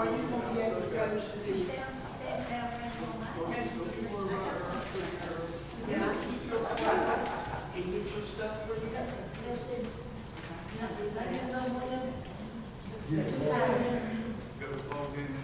Are you going to be able to go to the? Yeah, keep your stuff. Can you get your stuff where you got it? Go to ball game.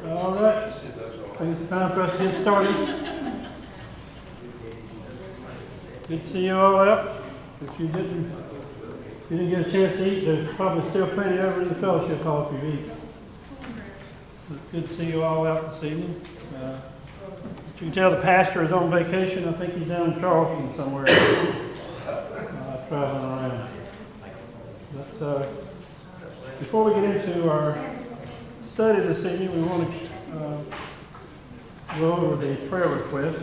All right, I think it's time for us to get started. Good to see you all out. If you didn't get a chance to eat, there's probably still plenty over in the fellowship hall if you eat. It's good to see you all out this evening. You can tell the pastor is on vacation. I think he's down in Charleston somewhere, traveling around. But before we get into our study this evening, we want to go over the prayer request.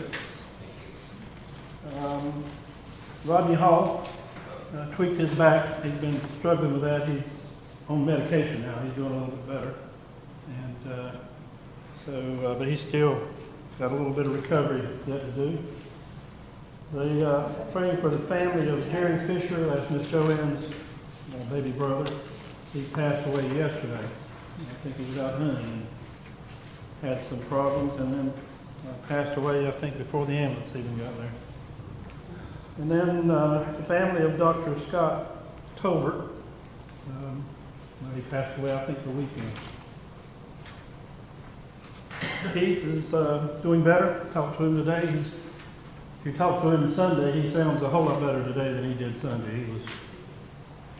Rodney Hall tweaked his back. He's been struggling with that. He's on medication now. He's doing a little bit better. And but he's still got a little bit of recovery yet to do. They praying for the family of Jerry Fisher. That's Miss Joanne's baby brother. He passed away yesterday. I think he was out hunting and had some problems, and then passed away, I think, before the ambulance even got there. And then the family of Dr. Scott Tolbert. He passed away, I think, the weekend. Keith is doing better. Talked to him today. If you talk to him Sunday, he sounds a whole lot better today than he did Sunday.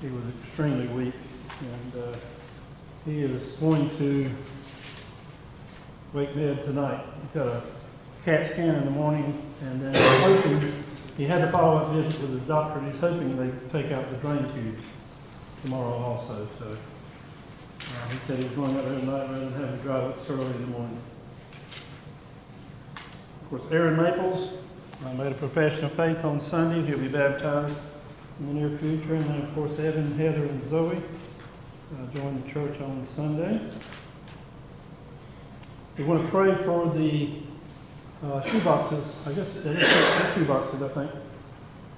He was extremely weak, and he is going to wake med tonight. He's got a CAT scan in the morning, and then hoping he had a follow-up visit with his doctor, and he's hoping they take out the drain tubes tomorrow also. So he said he was going out there tonight rather than having to drive up so early in the morning. Of course, Aaron Maples made a profession of faith on Sunday. He'll be baptized in the near future. And then, of course, Evan, Heather, and Zoe joined the church on Sunday. We want to pray for the shoe boxes. I guess it is shoe boxes, I think.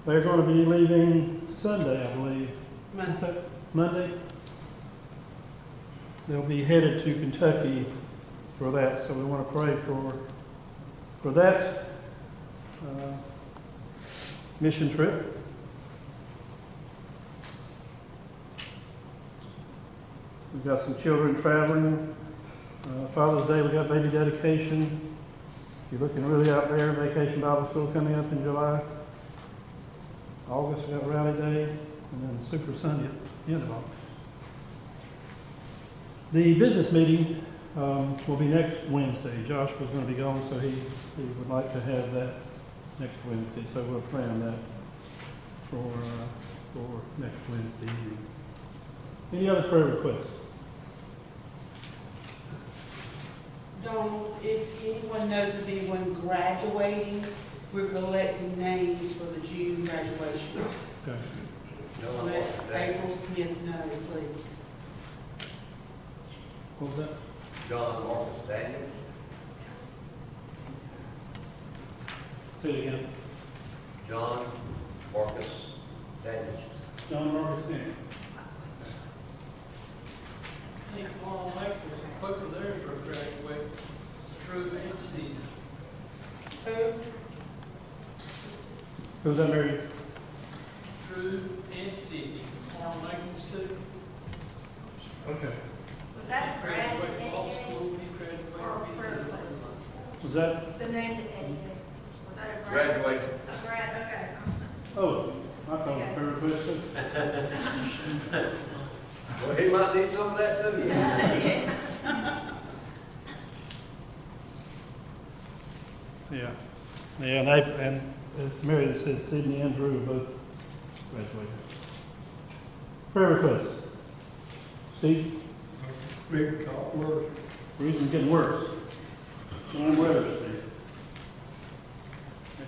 They're going to be leaving Sunday, I believe. Monday. They'll be headed to Kentucky for that, so we want to pray for that mission trip. We've got some children traveling. Father's Day, we got baby dedication. If you're looking really out there, Vacation Bible School coming up in July. August, we got Rally Day, and then Super Sunday at the end of August. The business meeting will be next Wednesday. Josh was going to be gone, so he would like to have that next Wednesday. So we'll plan that for next Wednesday evening. Any other prayer requests? Donald, if anyone knows of anyone graduating, we're collecting names for the June graduation. Okay. Let April Smith know, please. What was that? John Marcus Daniels. Say it again. John Marcus Daniels. John Marcus Daniels. I think Carl Lake was quicker there for a graduate. True and Sidney. Who's that, Mary? True and Sidney. Carl Lake was too. Okay. Was that a grad that Graduated Eddie law gave? school, he Or graduated first business. place? Was that? The name that Eddie gave? Was that a grad? Graduated. A grad, okay. Oh, I thought it was prayer request. Well, he might need some of that too. Yeah, and as Mary said, Sydney and Drew are both graduated. Prayer requests. Steve? Big top word. Reason's getting worse. Warm weather, Steve. That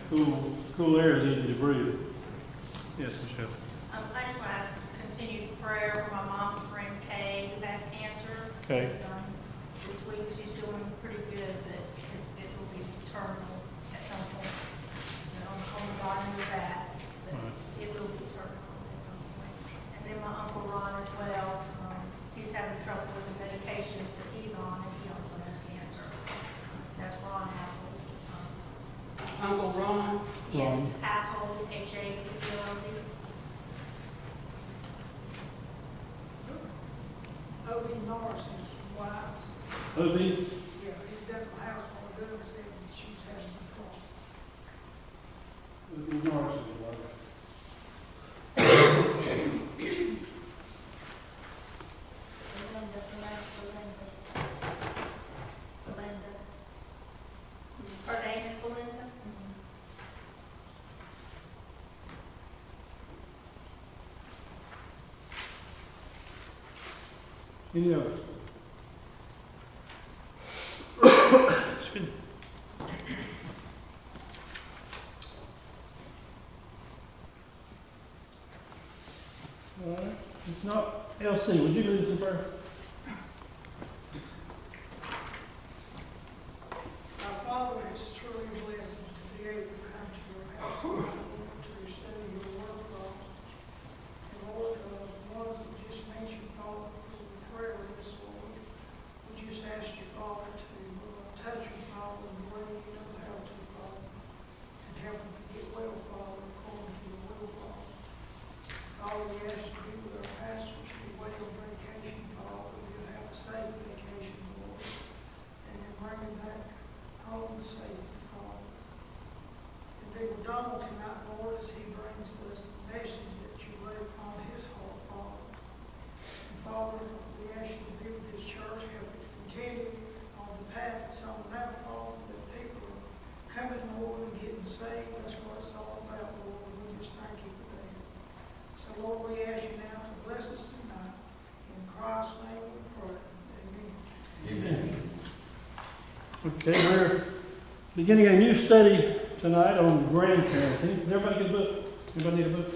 cool air is easy to breathe. Yes, Michelle. I just want to ask for continued prayer for my mom, Spring Kay, who has cancer. Okay. This week, she's doing pretty good, but it will be terminal at some point. Only God knows that, but Right. it will be terminal at some point. And then my Uncle Ron as well, he's having trouble with the medications that he's on, and he also has cancer. That's Ron Apple. Uncle Ron, Yes, Apple, H-A-P-P-O-L-D. O.B. Norris's wife, Obie? yeah, he's down at my house on the other side, and she's having a problem. Obie Norris is a lot. Belinda. Her name is Belinda? Any others? Excuse me. All right. If not, L.C., would you lead us in prayer? Our Father, it's truly a blessing to be able to come to your house, Lord, to study your word, Lord. And Lord, the ones that just mentioned, Father, for the prayer list, Lord, we just ask you, Father, to touch them, Father, in the way you know how to, Father, and help them to get well, Father, according to your will, Father. Father, we ask you to be with our pastors, be away on vacation, Father, we'll have a safe vacation, Lord, and then bring them back home safe, Father. And be with Donald tonight, Lord, as he brings this message that you lay upon his heart, Father. And Father, we ask you to be with this church, help it to continue on the path that's on now, Father, that people are coming, Lord, and getting saved. That's what it's all about, Lord, and we just thank you for that. So, Lord, we ask you now to bless us tonight. In Christ's name we pray. Amen. Amen. Okay, we're beginning a new study tonight on grandparenting. Does everybody get a book? Anybody need a book?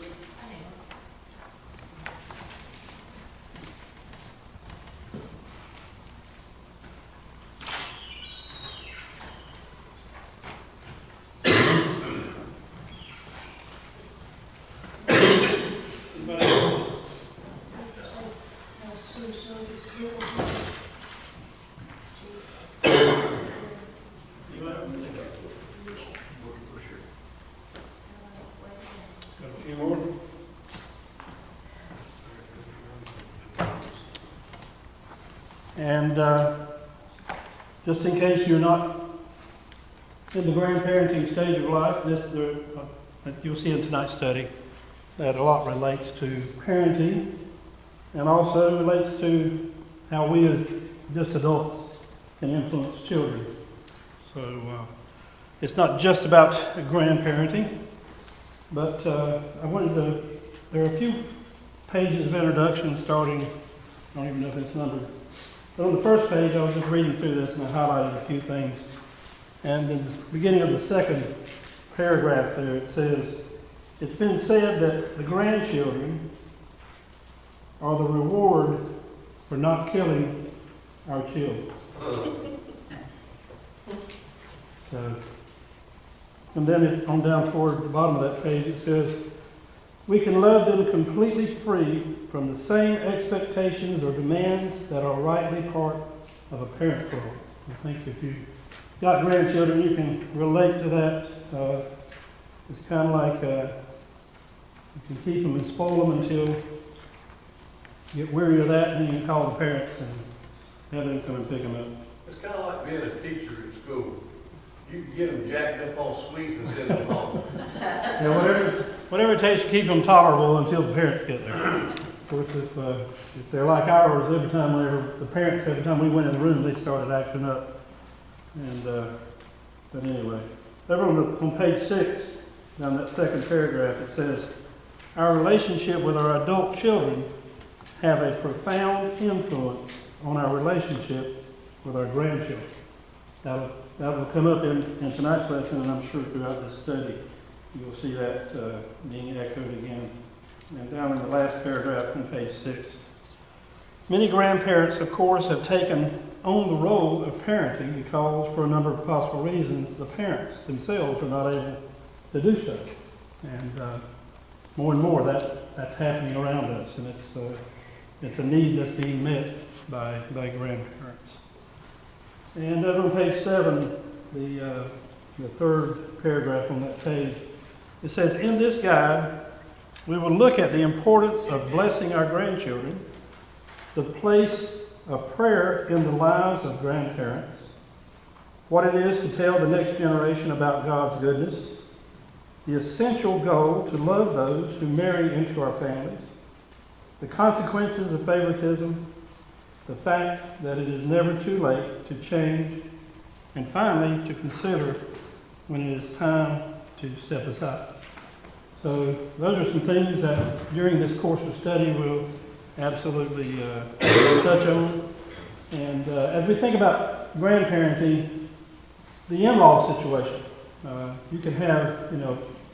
Anybody? Got a few more? And just in case you're not in the grandparenting stage of life, you'll see in tonight's study that a lot relates to parenting and also relates to how we as just adults can influence children. So it's not just about grandparenting, but there are a few pages of introduction starting, I don't even know if it's numbered. But on the first page, I was just reading through this and I highlighted a few things. And in the beginning of the second paragraph there, it says, it's been said that the grandchildren are the reward for not killing our children. So, and then on down toward the bottom of that page, it says, we can love them completely free from the same expectations or demands that are rightly part of a parent's role. I think if you've got grandchildren, you can relate to that. It's kind of like you can keep them and spoil them until you get weary of that, and then you can call the parents and have them come and pick them up. It's kind of like being a teacher at school. You can get them jacked up on sweets and send them home. Yeah, whatever it takes to keep them tolerable until the parents get there. Of course, if they're like ours, every time we went in the room, they started acting up. And but anyway, over on page 6, down that second paragraph, it says, our relationship with our adult children have a profound influence on our relationship with our grandchildren. That will come up in tonight's lesson, and I'm sure throughout this study you'll see that being echoed again. And down in the last paragraph on page 6. Many grandparents, of course, have taken on the role of parenting because, for a number of possible reasons, the parents themselves are not able to do so. And more and more that's happening around us, and it's a need that's being met by grandparents. And over on page 7, the third paragraph on that page, it says, in this guide, we will look at the importance of blessing our grandchildren, the place of prayer in the lives of grandparents, what it is to tell the next generation about God's goodness, the essential goal to love those who marry into our families, the consequences of favoritism, the fact that it is never too late to change, and finally, to consider when it is time to step aside. So those are some things that during this course of study we'll absolutely touch on. And as we think about grandparenting, the in-law situation, you can have,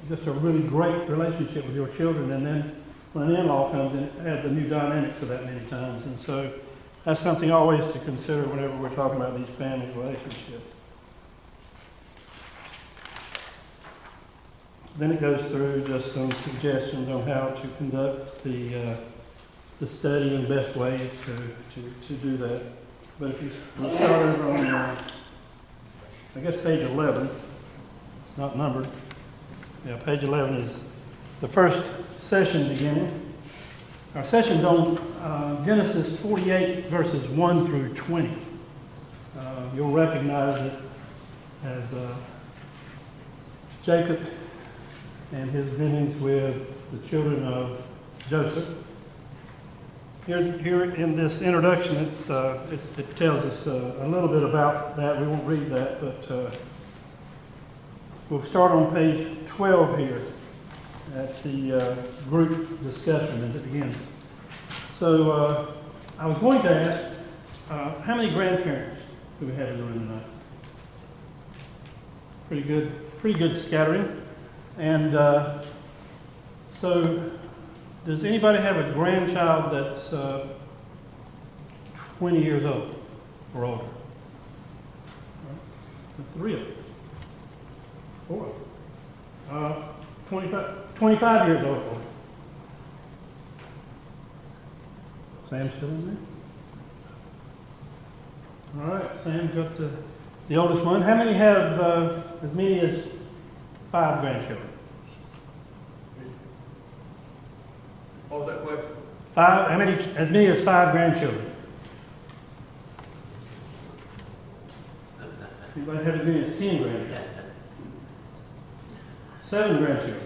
just a really great relationship with your children, and then when an in-law comes in, it adds a new dynamic to that many times. And so that's something always to consider whenever we're talking about these family relationships. Then it goes through just some suggestions on how to conduct the study in the best ways to do that. But if you start over on, I guess page 11, it's not numbered. Yeah, page 11 is the first session beginning. Our session's on Genesis 48, verses 1 through 20. You'll recognize it as Jacob and his dealings with the children of Joseph. Here in this introduction, it tells us a little bit about that. We won't read that, but we'll start on page 12 here at the group discussion as it begins. So I was going to ask, how many grandparents do we have in the room tonight? Pretty good scattering. And so does anybody have a grandchild that's 20 years old or older? The 3 of them. 4 of them. 25 years old. Sam's still in there? All right, Sam's got the oldest one. How many have as many as 5 grandchildren? What was that question? 5, how many, as many as 5 grandchildren? Anybody have as many as 10 grandchildren? 7 grandchildren?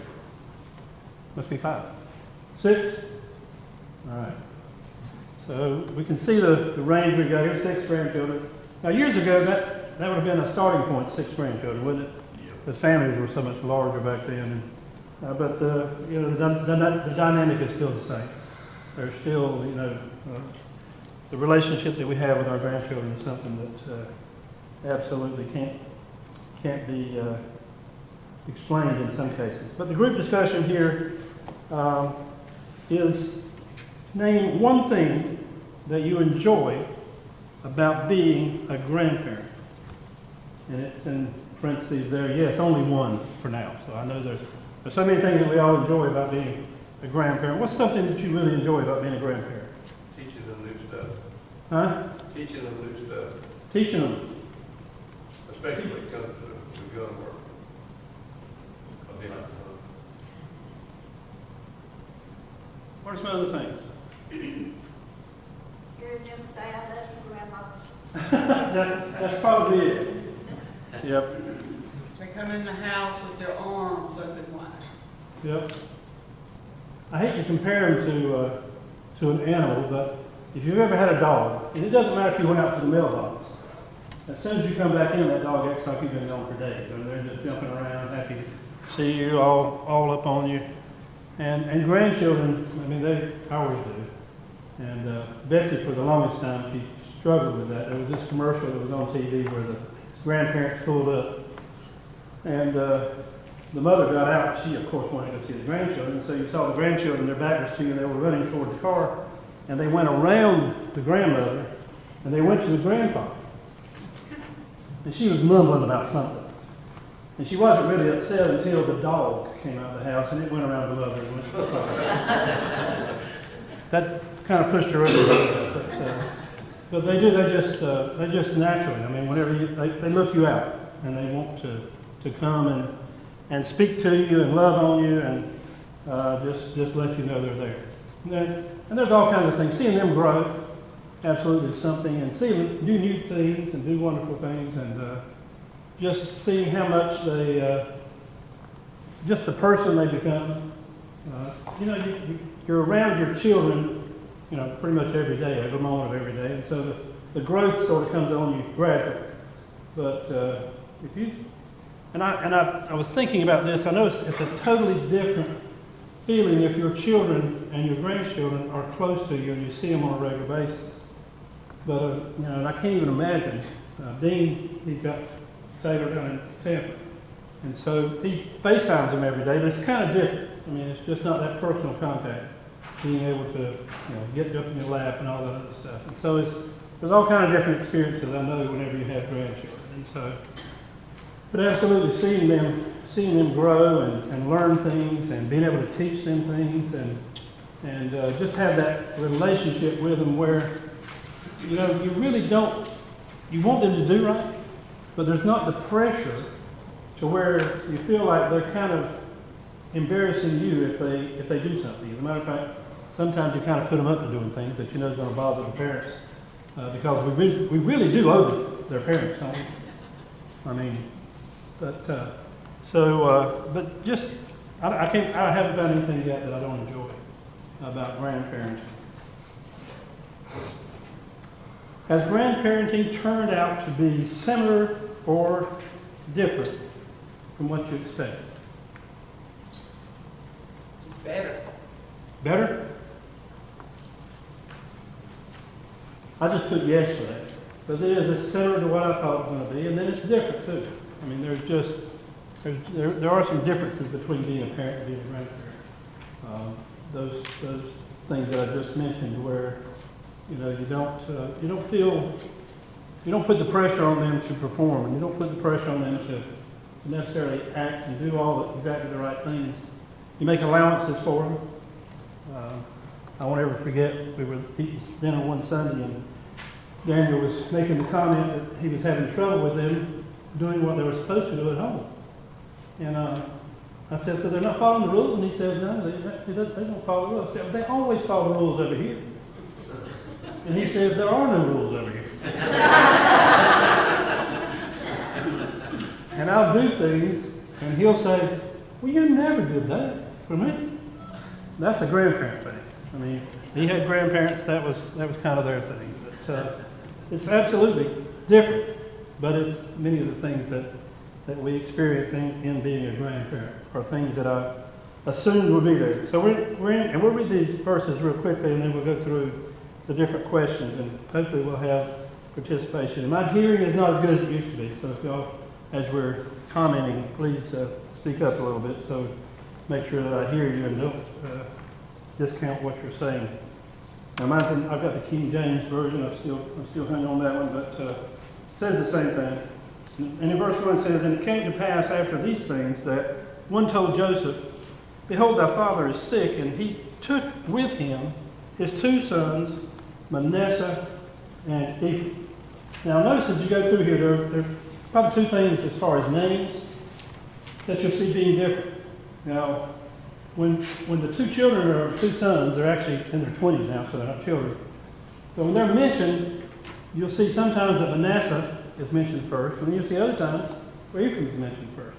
Must be 5. 6? All right. So we can see the range we got here, 6 grandchildren. Now years ago, that would have been a starting point, 6 grandchildren, wouldn't it? The families were so much larger back then. But the dynamic is still the same. There's still, the relationship that we have with our grandchildren is something that absolutely can't be explained in some cases. But the group discussion here is name one thing that you enjoy about being a grandparent. And it's in parentheses there. Yes, only one for now. So I know there's so many things that we all enjoy about being a grandparent. What's something that you really enjoy about being a grandparent? Teaching them new stuff. Huh? Teaching them new stuff. Teaching them. Especially when it comes to gun work. I mean, What are some other things? Hearing them say, I love you, Grandma. That's probably it. Yep. They come in the house with their arms open wide. Yep. I hate to compare them to an animal, but if you've ever had a dog, and it doesn't matter if you went out to the mailbox, as soon as you come back in, that dog acts like you've been gone for days. I mean, they're just jumping around, happy to see you, all up on you. And grandchildren, I mean, they always do. And Betsy, for the longest time, she struggled with that. There was this commercial that was on TV where the grandparents pulled up, and the mother got out. She, of course, wanted to see the grandchildren. And so you saw the grandchildren, their back was to you, and they were running toward the car. And they went around the grandmother, and they went to the grandfather. And she was mumbling about something. And she wasn't really upset until the dog came out of the house, and it went around the mother and went to the car. That kind of pushed her over. But they do, they just naturally, I mean, whenever they look you out, and they want to come and speak to you and love on you and just let you know they're there. And there's all kinds of things. Seeing them grow, absolutely something, and seeing them do new things and do wonderful things, and just seeing how much they, just the person they become. You know, you're around your children, you know, pretty much every day, every moment of every day, and so the growth sort of comes on you gradually. But if you, and I was thinking about this, I know it's a totally different feeling if your children and your grandchildren are close to you and you see them on a regular basis. But, you know, and I can't even imagine. Dean, he's got Taylor down in Tampa. And so he FaceTimes him every day, but it's kind of different. I mean, it's just not that personal contact, being able to, you know, get up in your lap and all that other stuff. And so there's all kinds of different experiences, I know, whenever you have grandchildren. And so, but absolutely seeing them grow and learn things and being able to teach them things and just have that relationship with them where, you know, you really don't, you want them to do right, but there's not the pressure to where you feel like they're kind of embarrassing you if they do something. As a matter of fact, sometimes you kind of put them up to doing things that you know is going to bother the parents because we really do owe them, their parents, don't we? I mean, but but just I haven't found anything yet that I don't enjoy about grandparenting. Has grandparenting turned out to be similar or different from what you expected? Better. Better? I just put yes for that. But it is similar to what I thought it was going to be, and then it's different too. I mean, there are some differences between being a parent and being a grandparent. Those things that I just mentioned, where you know you don't put the pressure on them to perform, and you don't put the pressure on them to necessarily act and do exactly the right things. You make allowances for them. I won't ever forget, we were eating dinner one Sunday, and Daniel was making the comment that he was having trouble with them doing what they were supposed to do at home. And I said, so they're not following the rules? And he said, no, they don't follow the rules. I said, well, they always follow the rules over here. And he said, there are no rules over here. And I'll do things, and he'll say, well, you never did that for me. That's a grandparent thing. I mean, he had grandparents, that was kind of their thing. But it's absolutely different, but it's many of the things that we experience in being a grandparent are things that I assumed would be there. So we'll read these verses real quickly, and then we'll go through the different questions, and hopefully we'll have participation. And my hearing is not as good as it used to be, so if y'all, as we're commenting, please speak up a little bit, so make sure that I hear you and don't discount what you're saying. Now I've got the King James Version, I'm still hanging on that one, but it says the same thing. And in verse 1 it says, and it came to pass after these things that one told Joseph, behold, thy father is sick, and he took with him his two sons, Manasseh and Ephraim. Now notice as you go through here, there are probably two things as far as names that you'll see being different. Now, when the two children are two sons, they're actually in their 20s now, so they're not children. But when they're mentioned, you'll see sometimes that Manasseh is mentioned first, and then you'll see other times where Ephraim is mentioned first.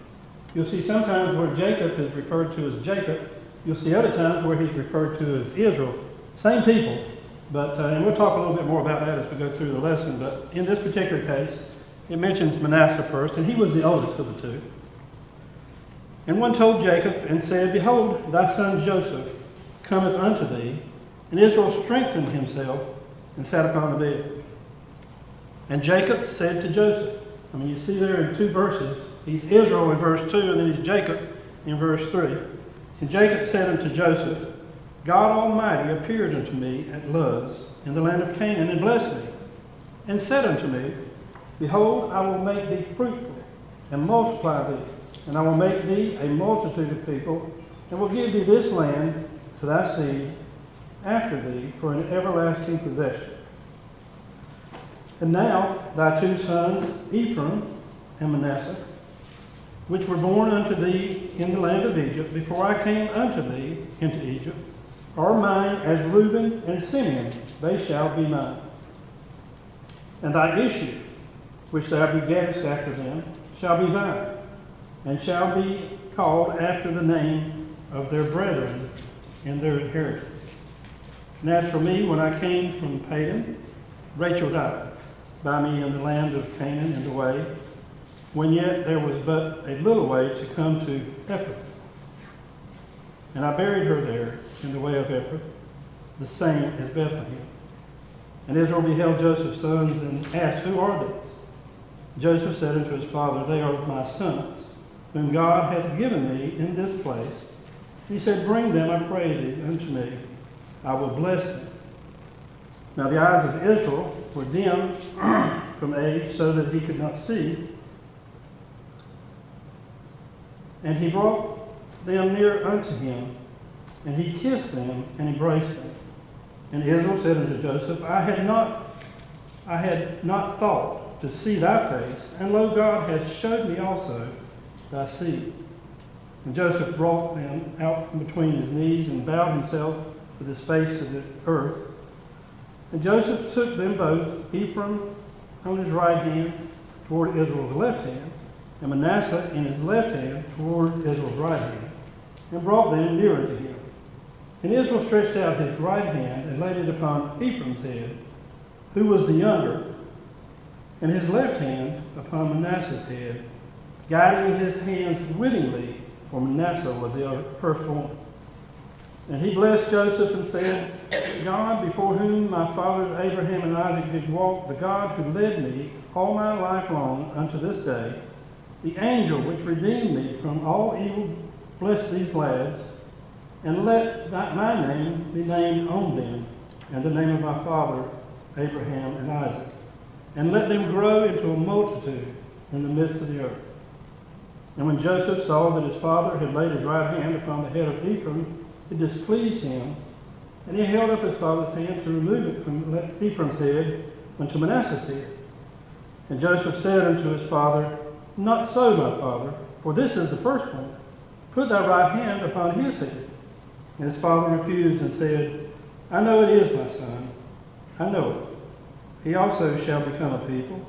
You'll see sometimes where Jacob is referred to as Jacob. You'll see other times where he's referred to as Israel. Same people, but and we'll talk a little bit more about that as we go through the lesson. But in this particular case, it mentions Manasseh first, and he was the oldest of the two. And one told Jacob and said, Behold, thy son Joseph cometh unto thee. And Israel strengthened himself and sat upon the bed. And Jacob said to Joseph, I mean, you see there in 2 verses, he's Israel in verse 2, and then he's Jacob in verse 3. And Jacob said unto Joseph, God Almighty appeared unto me at Luz in the land of Canaan, and blessed me, and said unto me, Behold, I will make thee fruitful, and multiply thee, and I will make thee a multitude of people, and will give thee this land to thy seed after thee for an everlasting possession. And now thy 2 sons, Ephraim and Manasseh, which were born unto thee in the land of Egypt, before I came unto thee into Egypt, are mine as Reuben and Simeon, they shall be mine. And thy issue, which thou begettest after them, shall be thine, and shall be called after the name of their brethren in their inheritance. And as for me, when I came from Padan, Rachel died by me in the land of Canaan in the way, when yet there was but a little way to come to Ephrath. And I buried her there in the way of Ephrath, the same as Bethlehem. And Israel beheld Joseph's sons and asked, Who are these? Joseph said unto his father, They are my sons, whom God hath given me in this place. He said, Bring them, I pray thee, unto me. I will bless them. Now the eyes of Israel were dim from age, so that he could not see. And he brought them near unto him, and he kissed them and embraced them. And Israel said unto Joseph, I had not thought to see thy face, and lo, God hath showed me also thy seed. And Joseph brought them out from between his knees, and bowed himself with his face to the earth. And Joseph took them both, Ephraim on his right hand toward Israel's left hand, and Manasseh in his left hand toward Israel's right hand, and brought them near unto him. And Israel stretched out his right hand and laid it upon Ephraim's head, who was the younger, and his left hand upon Manasseh's head, guiding his hands wittingly, for Manasseh was the firstborn. And he blessed Joseph and said, God, before whom my fathers Abraham and Isaac did walk, the God who led me all my life long unto this day, the angel which redeemed me from all evil, bless these lads, and let my name be named on them, and the name of my father Abraham and Isaac, and let them grow into a multitude in the midst of the earth. And when Joseph saw that his father had laid his right hand upon the head of Ephraim, it displeased him, and he held up his father's hand to remove it from Ephraim's head unto Manasseh's head. And Joseph said unto his father, Not so, my father, for this is the firstborn. Put thy right hand upon his head. And his father refused and said, I know it is, my son. I know it. He also shall become a people,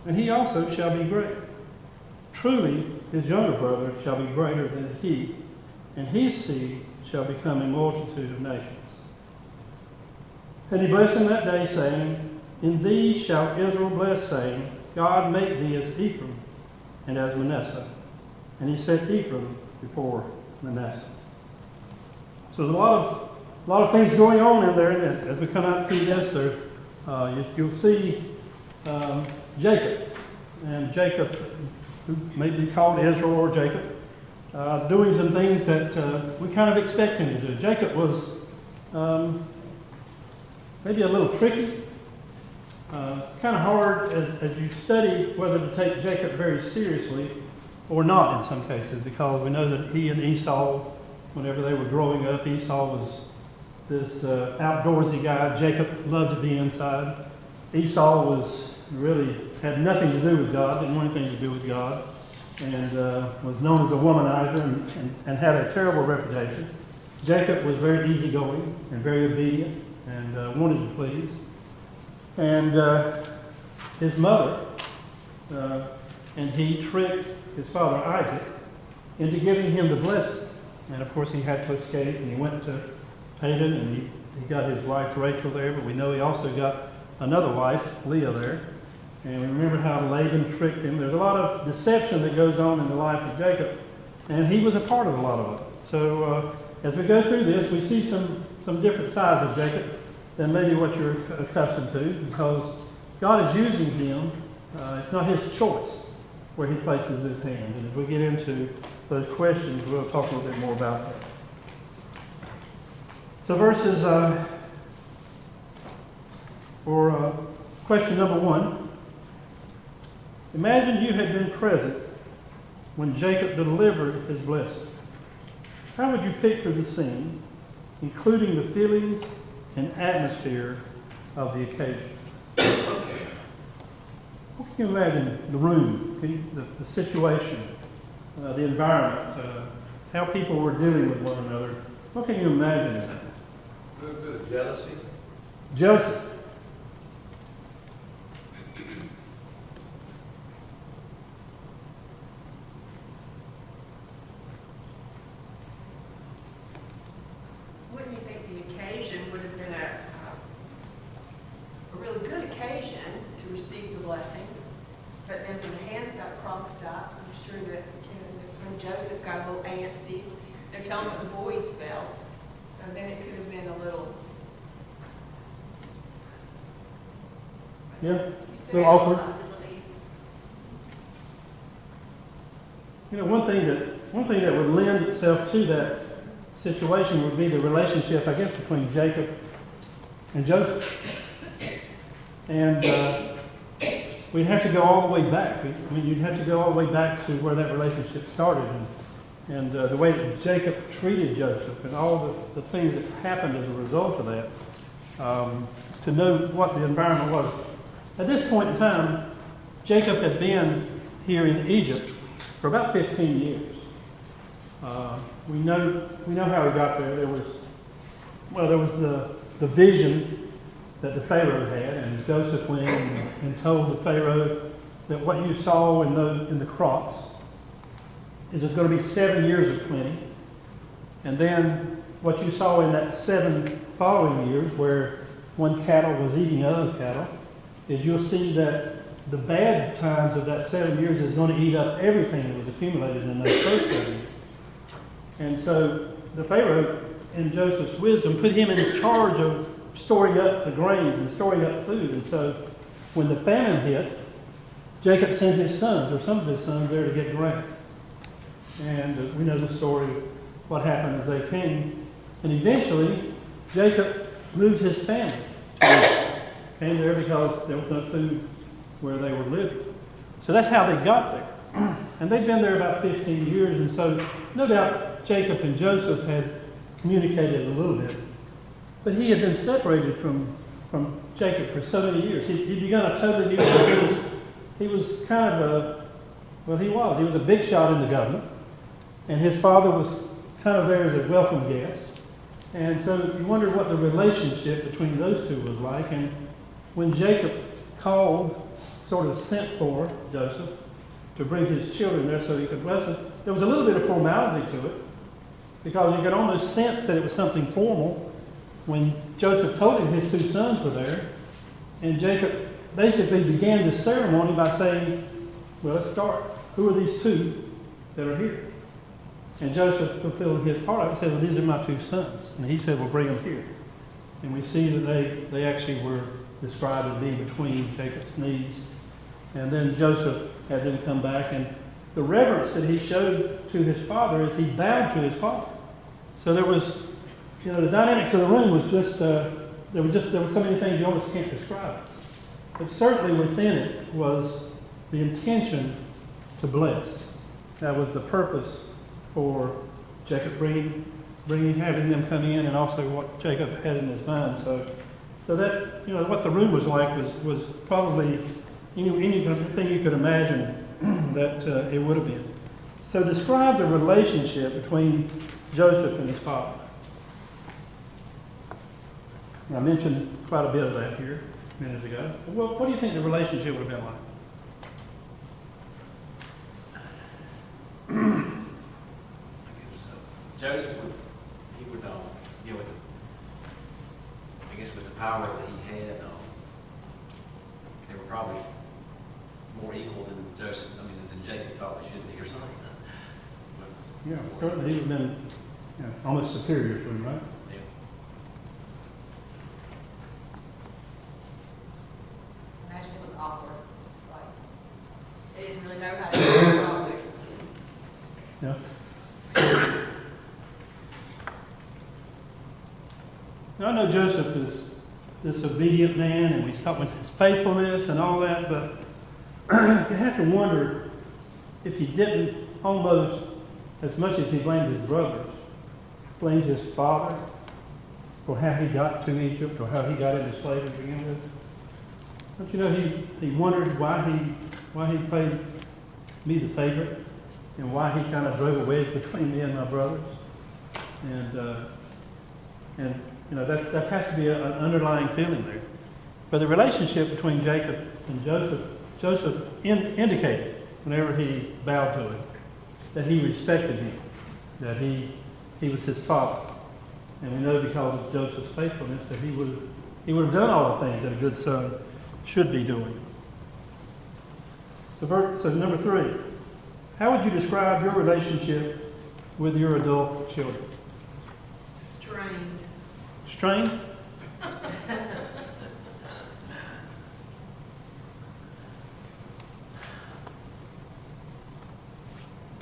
and he also shall be great. Truly, his younger brother shall be greater than he, and his seed shall become a multitude of nations. And he blessed him that day, saying, In thee shall Israel bless, saying, God make thee as Ephraim and as Manasseh. And he set Ephraim before Manasseh. So there's a lot of things going on in there, and as we come out through this, you'll see Jacob, and Jacob, who may be called Israel or Jacob, doing some things that we kind of expect him to do. Jacob was maybe a little tricky. It's kind of hard as you study whether to take Jacob very seriously or not in some cases, because we know that he and Esau, whenever they were growing up, Esau was this outdoorsy guy. Jacob loved to be inside. Esau had nothing to do with God, didn't want anything to do with God, and was known as a womanizer and had a terrible reputation. Jacob was very easygoing and very obedient and wanted to please. And his mother, and he tricked his father Isaac into giving him the blessing. And of course he had to escape, and he went to Padan, and he got his wife Rachel there, but we know he also got another wife, Leah, there. And we remember how Laban tricked him. There's a lot of deception that goes on in the life of Jacob, and he was a part of a lot of it. So as we go through this, we see some different sides of Jacob than maybe what you're accustomed to, because God is using him. It's not his choice where he places his hand. And as we get into those questions, we'll talk a little bit more about that. So verses, question number 1. Imagine you had been present when Jacob delivered his blessing. How would you picture the scene, including the feelings and atmosphere of the occasion? What can you imagine? The room, the situation, the environment, how people were dealing with one another. What can you imagine? A little bit of jealousy. Jealousy. Wouldn't you think the occasion would have been a really good occasion to receive the blessings? But then when the hands got crossed up, I'm sure that, that's when Joseph got a little antsy. They're telling him what the boys felt. So then it could have been a little... Yeah, You a little awkward. Possibly. You know, one thing that would lend itself to that situation would be the relationship, I guess, between Jacob and Joseph. And we'd have to go all the way back. I mean, you'd have to go all the way back to where that relationship started, and the way that Jacob treated Joseph, and all the things that happened as a result of that, to know what the environment was. At this point in time, Jacob had been here in Egypt for about 15 years. We know how he got there. There was the vision that the Pharaoh had, and Joseph went in and told the Pharaoh that what you saw in the crops is there's going to be 7 years of plenty, and then what you saw in that 7 following years, where one cattle was eating other cattle, is you'll see that the bad times of that 7 years is going to eat up everything that was accumulated in those first 7 years. And so the Pharaoh, in Joseph's wisdom, put him in charge of storing up the grains and storing up food. And so when the famine hit, Jacob sent his sons, or some of his sons, there to get grain. And we know the story of what happened as they came. And eventually, Jacob moved his family to Egypt. Came there because there was no food where they were living. So that's how they got there. And they'd been there about 15 years, and so no doubt Jacob and Joseph had communicated a little bit. But he had been separated from Jacob for so many years. He'd begun a totally new life. He was kind of he was a big shot in the government. And his father was kind of there as a welcome guest. And so you wonder what the relationship between those two was like. And when Jacob called, sort of sent for Joseph to bring his children there so he could bless them, there was a little bit of formality to it, because you could almost sense that it was something formal when Joseph told him his 2 sons were there. And Jacob basically began the ceremony by saying, well, let's start. Who are these 2 that are here? And Joseph, fulfilling his part of it, said, well, these are my 2 sons. And he said, well, bring them here. And we see that they actually were described as being between Jacob's knees. And then Joseph had them come back, and the reverence that he showed to his father is he bowed to his father. So there was, the dynamics of the room was just, there were so many things you almost can't describe. But certainly within it was the intention to bless. That was the purpose for Jacob having them come in, and also what Jacob had in his mind. So that, what the room was like was probably anything you could imagine that it would have been. So describe the relationship between Joseph and his father. And I mentioned quite a bit of that here minutes ago. Well, what do you think the relationship would have been like? Joseph would with the power that he had, they were probably Joseph, I mean, than Jacob thought they should be or something. Yeah, certainly he would have been, you know, almost superior to him, right? Yeah. Imagine it was awkward, like, they didn't really know how to do it. Yeah. Now, I know Joseph is this obedient man, and we start with his faithfulness and all that, but you have to wonder if he didn't almost, as much as he blamed his brothers, blamed his father for how he got to Egypt or how he got into slavery to begin with. Don't you know he wondered why he played me the favorite and why he kind of drove a wedge between me and my brothers. And you know, that has to be an underlying feeling there. But the relationship between Jacob and Joseph indicated whenever he bowed to him that he respected him, that he was his father. And we know because of Joseph's faithfulness that he would have done all the things that a good son should be doing. So number 3, how would you describe your relationship with your adult children? Strained. Strained?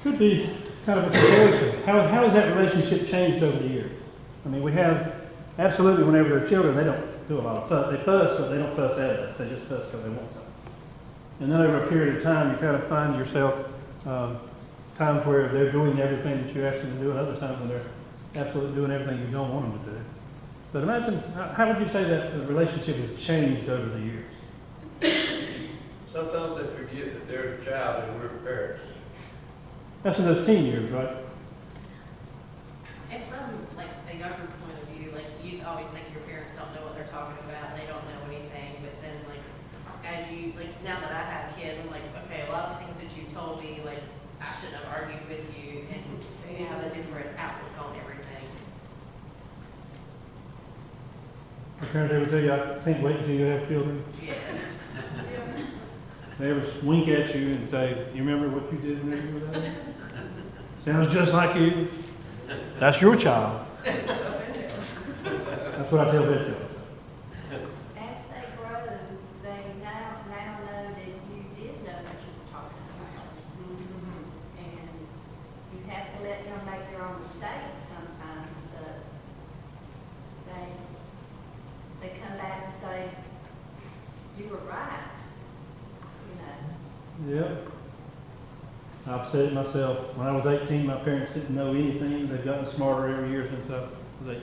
Could be kind of a comparison. How has that relationship changed over the years? I mean, we have, absolutely, whenever they're children, they don't do a lot of fuss. They fuss, but they don't fuss at us. They just fuss because they want something. And then over a period of time, you kind of find yourself times where they're doing everything that you ask them to do, and other times when they're absolutely doing everything you don't want them to do. But imagine, how would you say that the relationship has changed over the years? Sometimes they forget that they're a child and we're parents. That's in those teen years, right? And from like a younger point of view, like you always think your parents don't know what they're talking about, they don't know anything, but then like as you, like now that I have kids, I'm like, okay, a lot of things that you told me, like I shouldn't have argued with you, and you have a different outlook on everything. Your parents ever tell you, I can't wait until you have children? Yes. They ever wink at you and say, you remember what you did whenever you were that? Sounds just like you. That's your child. That's what I tell Betsy. As they grow, they now know that you did know what you were talking about. And you have to let them make their own mistakes sometimes, but they come back and say, you were right, you know. Yep. I've said it myself. When I was 18, my parents didn't know anything. They've gotten smarter every year since I was 18.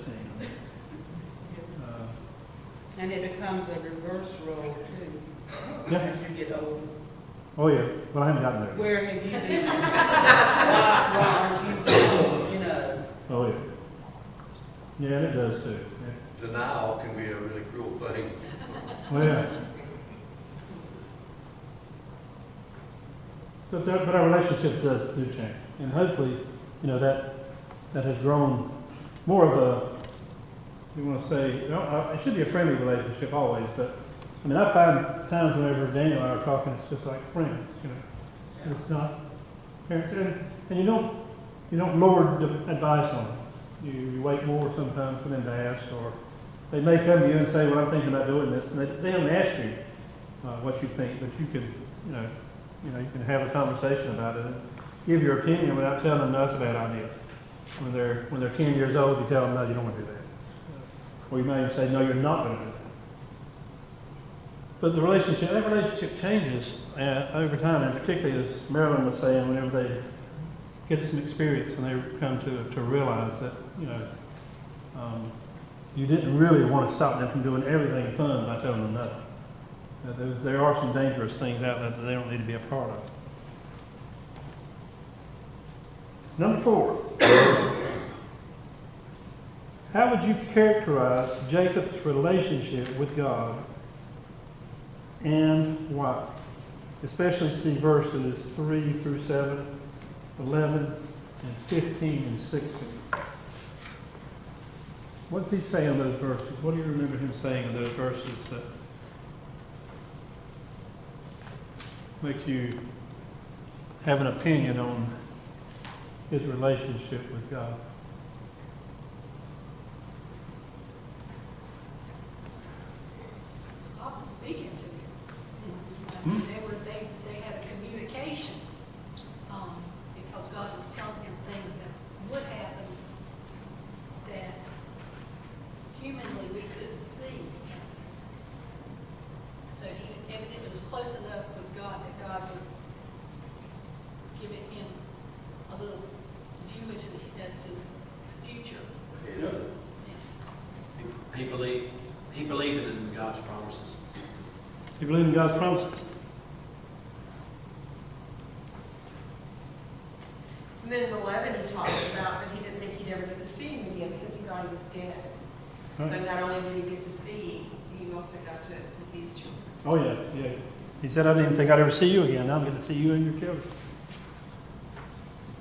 And it becomes a reverse role too, Yeah. as you get older. Oh, yeah. Well, I haven't gotten there. Where have you been? Why aren't you know? Oh, yeah. Yeah, and it does too. Yeah. Denial can be a really cruel thing. Well, yeah. But our relationship does change. And hopefully, you know, that has grown more of a, you want to say, you know, it should be a friendly relationship always, but I mean, I find times whenever Daniel and I are talking, it's just like friends, you know. It's not parents. And you don't lord the advice on them. You wait more sometimes for them to ask, or they may come to you and say, well, I'm thinking about doing this, and they don't ask you what you think, but you can, you can have a conversation about it and give your opinion without telling them, no, that's a bad idea. When they're 10 years old, you tell them, no, you don't want to do that. Or you may even say, no, you're not going to do that. But that relationship changes over time, and particularly as Marilyn was saying, whenever they get some experience and they come to realize that, you didn't really want to stop them from doing everything fun by telling them no. There are some dangerous things out there that they don't need to be a part of. Number 4. How would you characterize Jacob's relationship with God and why? Especially see verses 3 through 7, 11, and 15 and 16. What did he say in those verses? What do you remember him saying in those verses that makes you have an opinion on his relationship with God. I was speaking to him. They had a communication, because God was telling him things that would happen that humanly we couldn't see. So he evidently was close enough with God that God was giving him a little view into the future. He believed in God's promises. You believe in God's promises? And then in 11, he talks about that he didn't think he'd ever get to see him again because he thought he was dead. So Right. not only did he get to see, he also got to see his children. Oh, yeah, yeah. He said, I didn't even think I'd ever see you again. Now I'm going to see you and your children.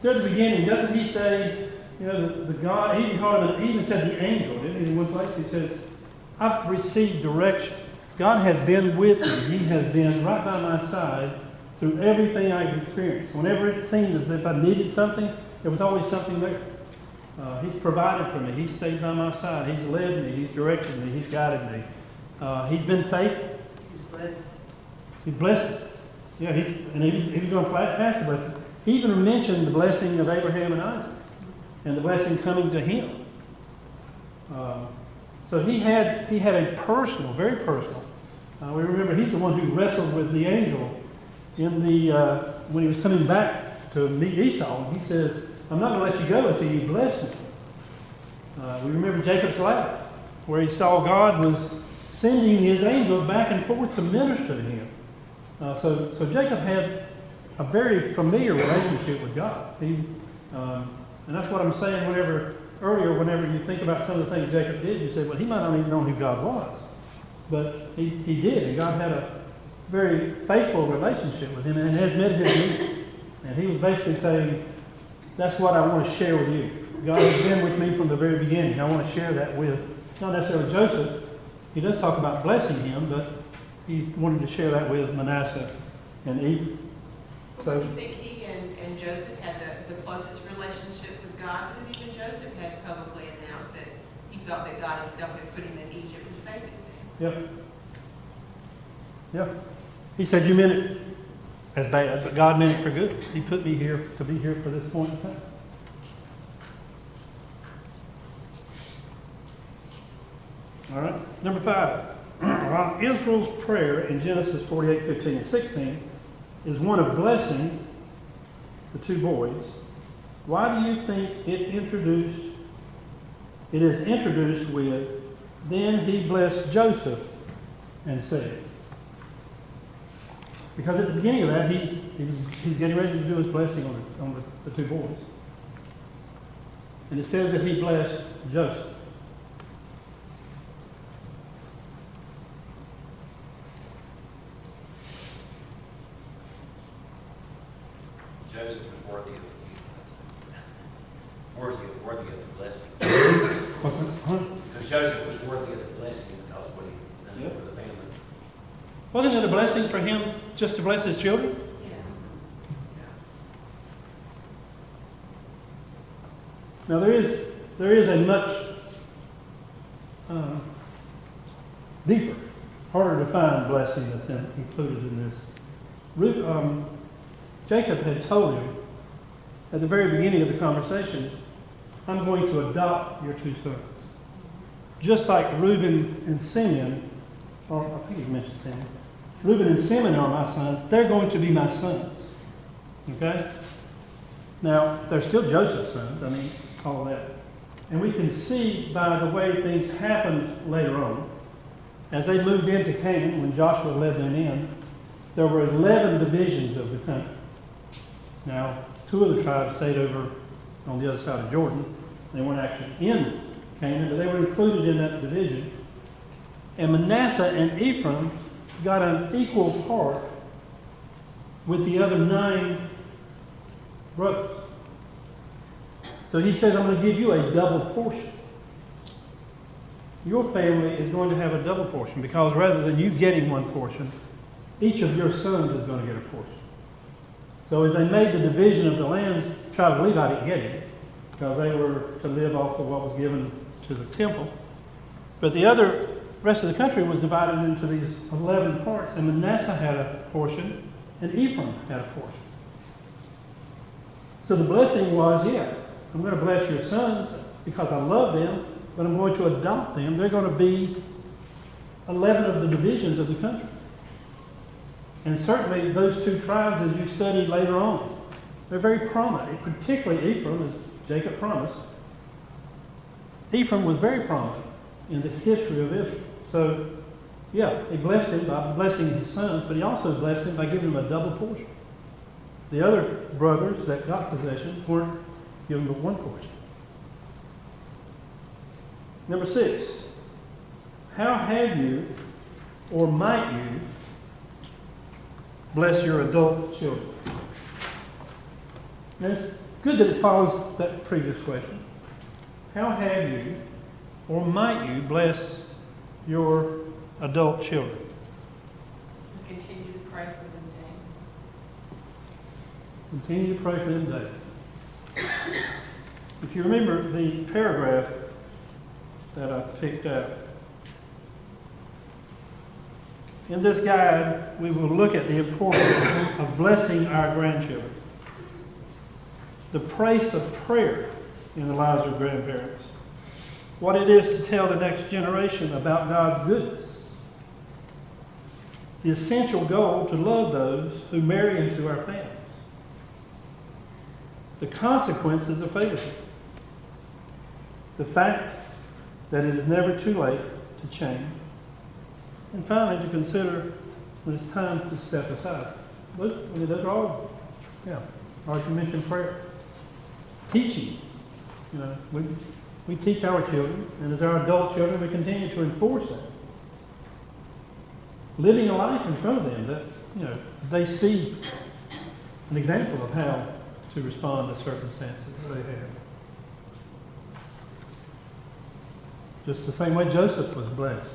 There at the beginning, doesn't he say, you know, the God, he even said the angel, didn't he, in one place? He says, I've received direction. God has been with me. He has been right by my side through everything I've experienced. Whenever it seemed as if I needed something, there was always something there. He's provided for me. He's stayed by my side. He's led me. He's directed me. He's guided me. He's been faithful. He's blessed. He's blessed us. Yeah, he was going to pass the blessing. He even mentioned the blessing of Abraham and Isaac and the blessing coming to him. So he had a personal, very personal. We remember he's the one who wrestled with the angel in when he was coming back to meet Esau. And he says, I'm not going to let you go until you bless me. We remember Jacob's ladder, where he saw God was sending his angels back and forth to minister to him. So Jacob had a very familiar relationship with God. And that's what I'm saying whenever you think about some of the things Jacob did, you say, well, he might not even know who God was. But he did, and God had a very faithful relationship with him and has met his needs. And he was basically saying, that's what I want to share with you. God has been with me from the very beginning. I want to share that with, not necessarily Joseph. He does talk about blessing him, but he wanted to share that with Manasseh and Ephraim. Well, do you think he and Joseph had the closest relationship with God? But even Joseph had publicly announced that he felt that God himself had put him in Egypt to save his name. Yep. Yep. He said, you meant it as bad, but God meant it for good. He put me here to be here for this point in time. All right. Number 5. While Israel's prayer in Genesis 48, 15, and 16 is one of blessing the two boys, why do you think it is introduced with, then he blessed Joseph and said? Because at the beginning of that, he's getting ready to do his blessing on the two boys. And it says that he blessed Joseph. Joseph was worthy of the blessing. Because Joseph was worthy of the blessing because of what he done for the family. Wasn't it a blessing for him just to bless his children? Yes. Now there is a much deeper, harder to find blessing that's included in this. Jacob had told him at the very beginning of the conversation, I'm going to adopt your two sons. Just like Reuben and Simeon, or I think he mentioned Simeon. Reuben and Simeon are my sons. They're going to be my sons. Okay? Now, they're still Joseph's sons. I mean, all that. And we can see by the way things happened later on, as they moved into Canaan, when Joshua led them in, there were 11 divisions of the country. Now, 2 of the tribes stayed over on the other side of Jordan. They weren't actually in Canaan, but they were included in that division. And Manasseh and Ephraim got an equal part with the other 9 brothers. So he says, I'm going to give you a double portion. Your family is going to have a double portion because rather than you getting one portion, each of your sons is going to get a portion. So as they made the division of the lands, the tribe of Levi didn't get it, because they were to live off of what was given to the temple. But the rest of the country was divided into these 11 parts, and Manasseh had a portion, and Ephraim had a portion. So the blessing was, yeah, I'm going to bless your sons because I love them, but I'm going to adopt them. They're going to be 11 of the divisions of the country. And certainly those two tribes, as you study later on, they're very prominent, particularly Ephraim, as Jacob promised. Ephraim was very prominent in the history of Israel. So, yeah, he blessed him by blessing his sons, but he also blessed him by giving him a double portion. The other brothers that got possessions weren't given but one portion. Number 6, how have you, or might you, bless your adult children? And it's good that it follows that previous question. How have you, or might you, bless your adult children? Continue to pray for them, Dan. Continue to pray for them daily. If you remember the paragraph that I picked out, in this guide, we will look at the importance of blessing our grandchildren. The price of prayer in the lives of grandparents. What it is to tell the next generation about God's goodness. The essential goal to love those who marry into our families. The consequences of favoritism. The fact that it is never too late to change. And finally, to consider when it's time to step aside. Those are all, like you mentioned, prayer. Teaching. We teach our children, and as our adult children, we continue to enforce that. Living a life in front of them that, they see an example of how to respond to circumstances that they have. Just the same way Joseph was blessed.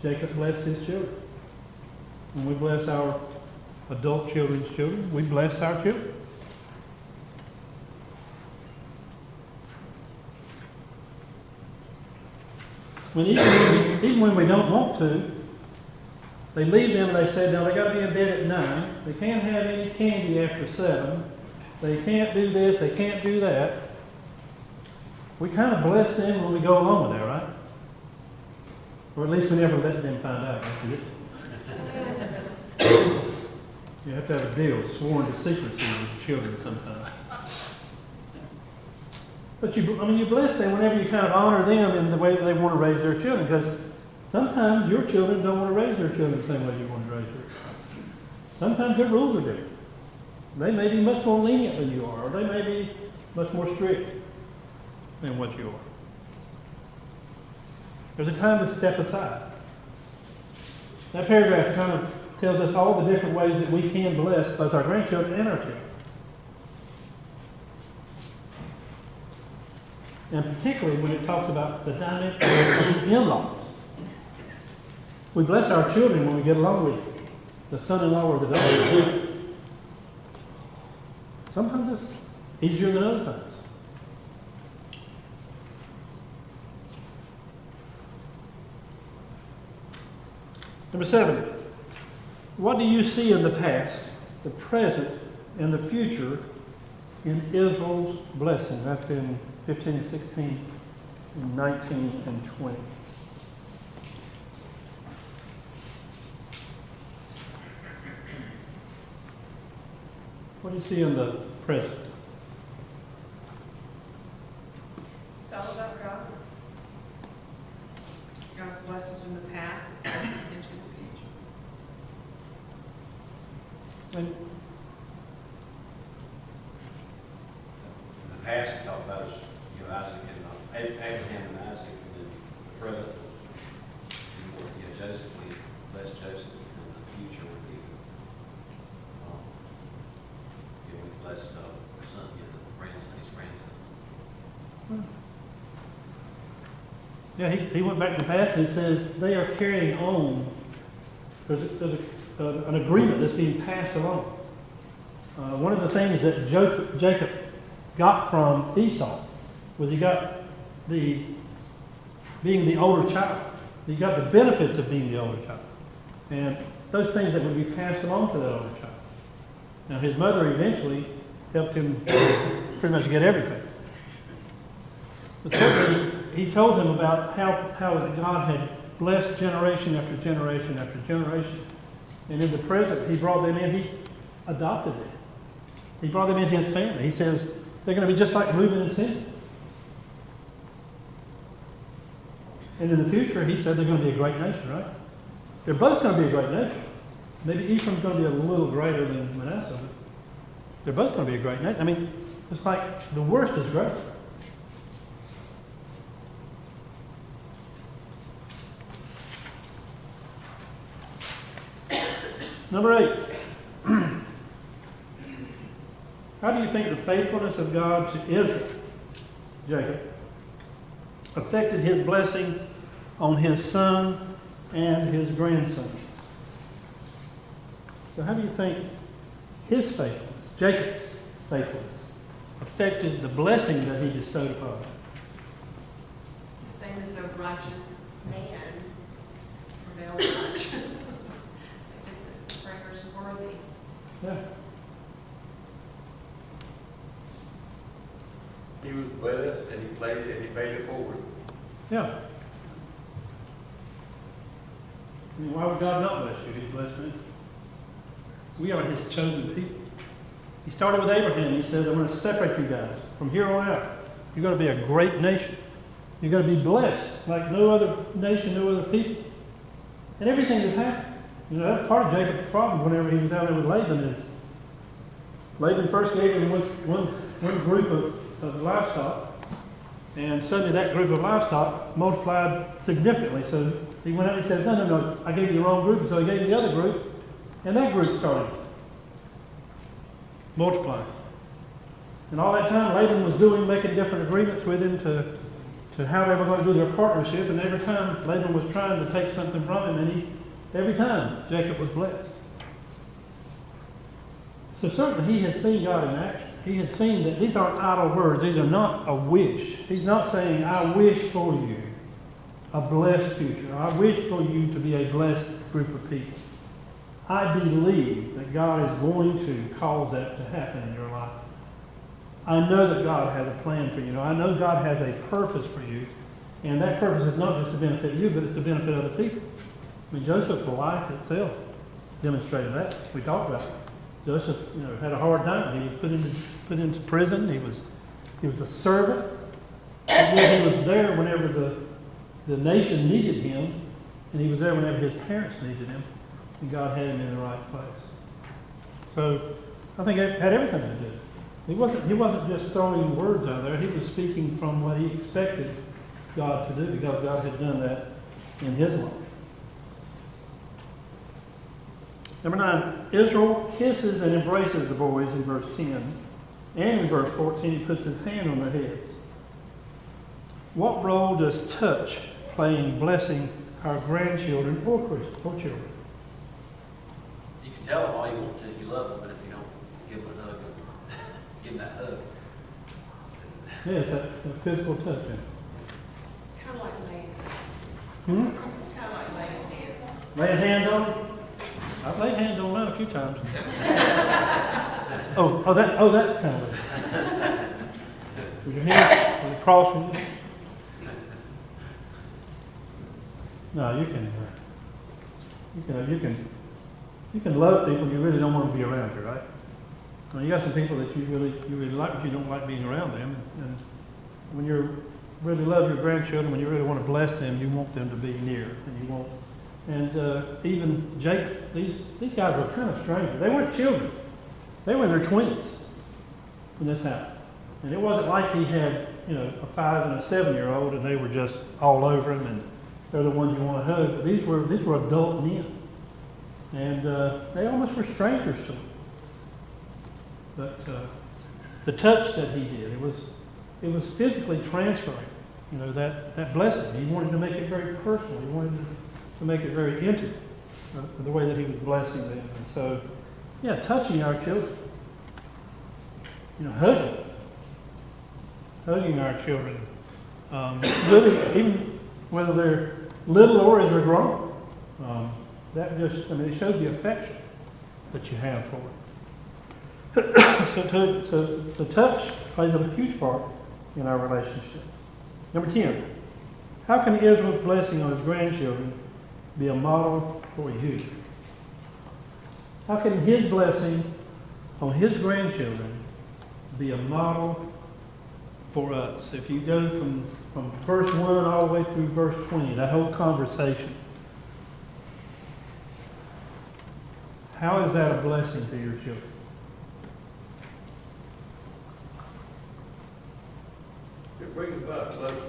Jacob blessed his children. When we bless our adult children's children, we bless our children. Even when we don't want to, they leave them and they say, no, they got to be in bed at 9. They can't have any candy after 7. They can't do this, they can't do that. We kind of bless them when we go along with that, right? Or at least we never let them find out. You have to have a deal, sworn to secrecy with children sometimes. But you bless them whenever you kind of honor them in the way that they want to raise their children, because sometimes your children don't want to raise their children the same way you want to raise yours. Sometimes their rules are different. They may be much more lenient than you are, or they may be much more strict than what you are. There's a time to step aside. That paragraph kind of tells us all the different ways that we can bless both our grandchildren and our children. And particularly when it talks about the dynamic of the in-laws. We bless our children when we get along with the son-in-law or the daughter. Sometimes it's easier than other times. Number 7, what do you see in the past, the present, and the future in Israel's blessing? That's in 15 and 16, and 19 and 20. What do you see in the present? It's all about God. God's blessings in the past, the present, and into the future. And In the past, we talked about us, Isaac and Abraham and Isaac, and then the present, Joseph, we bless Joseph, and the future would be, we bless the son, the grandson, his grandson. yeah, he went back to the past and says they are carrying on. There's an agreement that's being passed along. One of the things that Jacob got from Esau was he got being the older child. He got the benefits of being the older child. And those things that would be passed along to that older child. Now his mother eventually helped him pretty much get everything. But certainly he told him about how God had blessed generation after generation after generation. And in the present, he brought them in, he adopted them. He brought them in his family. He says they're going to be just like Reuben and Simeon. And in the future, he said they're going to be a great nation, right? They're both going to be a great nation. Maybe Ephraim's going to be a little greater than Manasseh, but they're both going to be a great nation. I mean, it's like the worst is great. Number 8. How do you think the faithfulness of God to Israel, Jacob, affected his blessing on his son and his grandson? So how do you think his faithfulness, Jacob's faithfulness, affected the blessing that he bestowed upon him? The same as a righteous man prevails much. The prayers worthy. Yeah. He was blessed and he played it and he paid it forward. Yeah. I mean, why would God not bless you? He's blessed me. We are his chosen people. He started with Abraham. He says, I'm going to separate you guys. From here on out, you're going to be a great nation. You're going to be blessed like no other nation, no other people. And everything has happened. You know, that's part of Jacob's problem whenever he was down there with Laban is Laban first gave him one group of livestock, and suddenly that group of livestock multiplied significantly. So he went out and said, no, I gave you the wrong group. So he gave you the other group, and that group started multiplying. And all that time Laban was making different agreements with him to how they were going to do their partnership, and every time Laban was trying to take something from him, and every time Jacob was blessed. So certainly he had seen God in action. He had seen that these aren't idle words. These are not a wish. He's not saying, I wish for you a blessed future. I wish for you to be a blessed group of people. I believe that God is going to cause that to happen in your life. I know that God has a plan for you. I know God has a purpose for you. And that purpose is not just to benefit you, but it's to benefit other people. I mean, Joseph's life itself demonstrated that. We talked about it. Joseph, had a hard time. He was put into prison. He was a servant. But yet he was there whenever the nation needed him, and he was there whenever his parents needed him, and God had him in the right place. So I think it had everything to do. He wasn't just throwing words out there. He was speaking from what he expected God to do, because God had done that in his life. Number 9, Israel kisses and embraces the boys in verse 10. And in verse 14, he puts his hand on their heads. What role does touch play in blessing our grandchildren or children? You can tell them all you want to if you love them, but if you don't give them a hug, give them that hug. Yes, that physical touch. Kind of like laying. Hmm? It's kind of like laying hands. Laying hands on them? I've laid hands on mine a few times. that kind of way. With your hands with a cross from you. No, you can love people you really don't want to be around you, right? I mean, you got some people that you really like, but you don't like being around them. And when you really love your grandchildren, when you really want to bless them, you want them to be near, and you want. And even Jacob, these guys were kind of strangers. They weren't children. They were in their 20s when this happened. And it wasn't like he had, a 5 and a 7-year-old, and they were just all over him, and they're the ones you want to hug. But these were adult men, and they almost were strangers to him. But the touch that he did, it was physically transferring, that blessing. He wanted to make it very personal. He wanted to make it very intimate, the way that he was blessing them. And so, touching our children. hugging our children. Really, even whether they're little or as they're grown. It shows the affection that you have for it. So to touch plays a huge part in our relationship. Number 10, how can Israel's blessing on his grandchildren be a model for you? How can his blessing on his grandchildren be a model for us? If you go from verse 1 all the way through verse 20, that whole conversation, how is that a blessing to your children? It brings about closeness.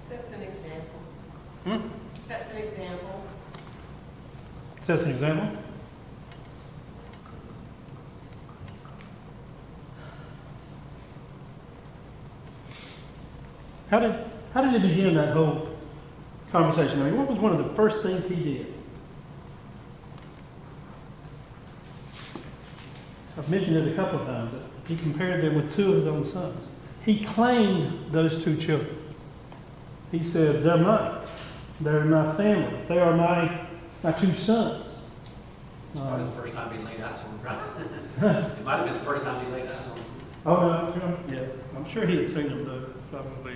Sets an example. Hmm? Sets an example. Sets an example. How did it begin, that whole conversation? I mean, what was one of the first things he did? I've mentioned it a couple of times. That he compared them with two of his own sons. He claimed those two children. He said, they're mine. They're my family. They are my two sons. It's probably the first time he laid eyes on them. It might have been the first time he laid eyes on them. Oh, no, yeah. I'm sure he had seen them, though, probably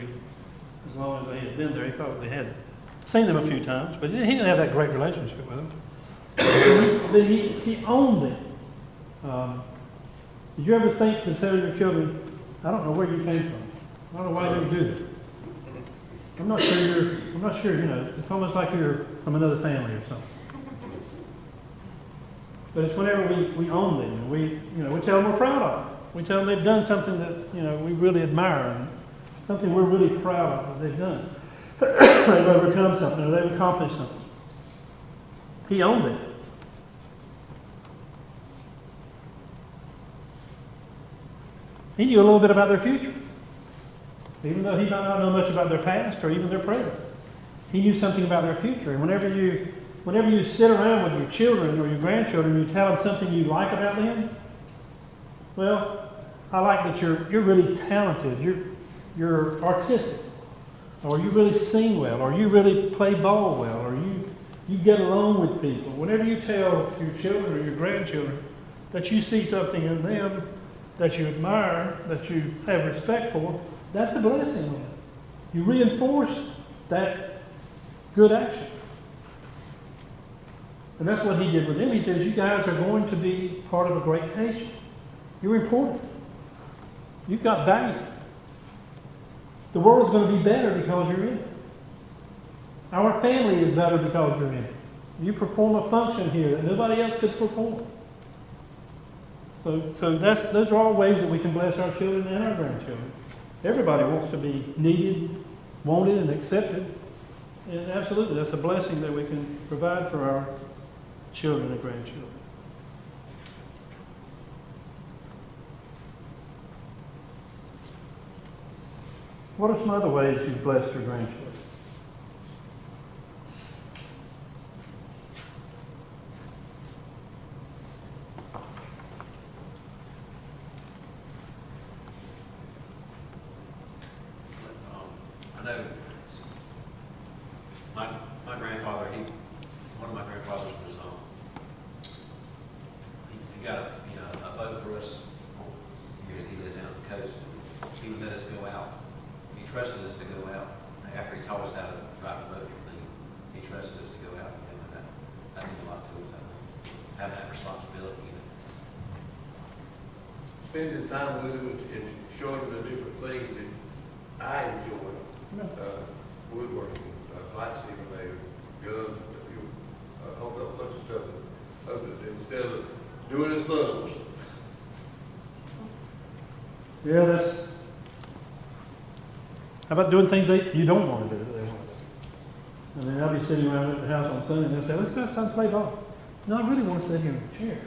as long as he had been there. He probably had seen them a few times, but he didn't have that great relationship with them. But he owned them. Did you ever think to tell your children, I don't know where you came from. I don't know why you do that. I'm not sure, it's almost like you're from another family or something. But it's whenever we own them, and we tell them we're proud of them. We tell them they've done something that, we really admire, and something we're really proud of that they've done. They've overcome something, or they've accomplished something. He owned it. He knew a little bit about their future. Even though he might not know much about their past or even their present. He knew something about their future. And whenever you sit around with your children or your grandchildren and you tell them something you like about them, well, I like that you're really talented, you're artistic, or you really sing well, or you really play ball well, or you get along with people. Whenever you tell your children or your grandchildren that you see something in them that you admire, that you have respect for, that's a blessing on it. You reinforce that good action. And that's what he did with them. He says, you guys are going to be part of a great nation. You're important. You've got value. The world's going to be better because you're in it. Our family is better because you're in it. You perform a function here that nobody else could perform. So those are all ways that we can bless our children and our grandchildren. Everybody wants to be needed, wanted, and accepted. And absolutely, that's a blessing that we can provide for our children and grandchildren. What are some other ways you've blessed your grandchildren? I know my grandfather, one of my grandfathers was, he got a boat for us because he lived down the coast. He would let us go out. He trusted us to go out. After he taught us how to drive the boat and everything, he trusted us to go out and do that. That means a lot to us, having that responsibility. Spending time with him and showing him the different things that I enjoy. Woodworking, flight simulator, guns, a whole bunch of stuff. Instead of doing his thumbs. Yeah, how about doing things that you don't want to do? And then I'll be sitting around at the house on Sunday and they'll say, let's go outside and play ball. No, I really want to sit here in the chair.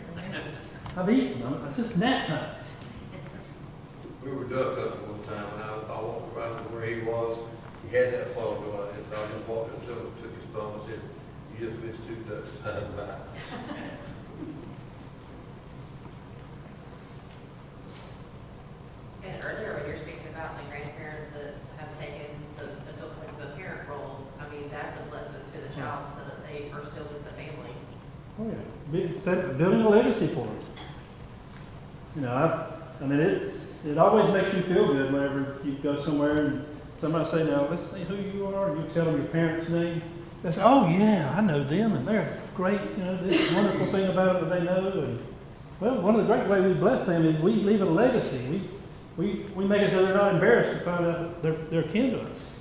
I've eaten. It's just nap time. We were duck hunting one time, and I walked around to where he was. He had that phone going, and I just walked up to him, took his phone, and said, "You just missed 2 ducks." Oh, yeah. Building a legacy for them. You know, I mean, it always makes you feel good whenever you go somewhere and somebody say, now, let's see who you are. You tell them your parents' name. They say, oh, yeah, I know them, and they're great. You know, this wonderful thing about it that they know. And, well, one of the great ways we bless them is we leave a legacy. We make it so they're not embarrassed to find out they're kin to us.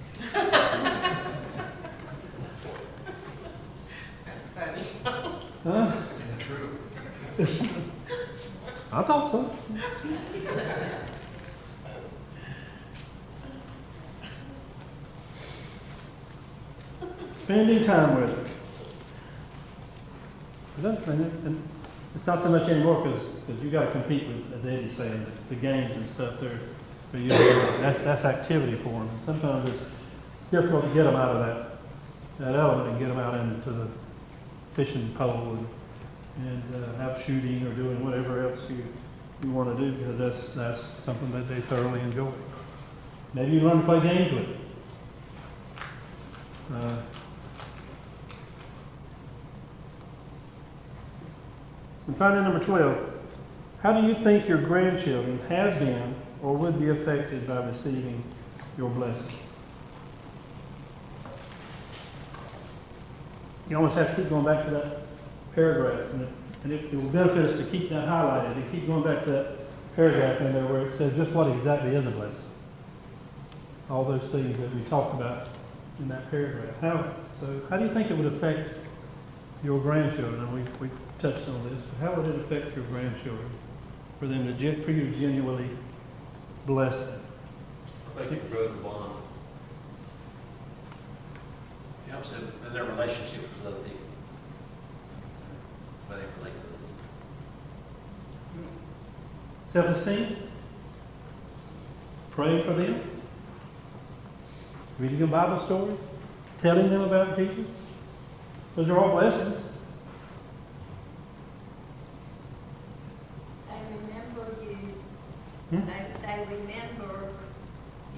That's funny. Huh? True. I thought so. Spending time with them. And it's not so much anymore because you got to compete with, as Eddie's saying, the games and stuff there. But you know, that's activity for them. Sometimes it's difficult to get them out of that element and get them out into the fishing pole and out shooting or doing whatever else you want to do, because that's something that they thoroughly enjoy. Maybe you learn to play games with it. And finally, number 12, how do you think your grandchildren have been or would be affected by receiving your blessing? You almost have to keep going back to that paragraph, and it will benefit us to keep that highlighted and keep going back to that paragraph in there where it says just what exactly is a blessing. All those things that we talked about in that paragraph. How do you think it would affect your grandchildren? And we touched on this, but how would it affect your grandchildren for you to genuinely bless them? I think it grows the bond. It helps them in their relationships with other people. How they relate to them. Self-esteem, praying for them, reading a Bible story, telling them about Jesus. Those are all blessings. They remember you. Hmm? They remember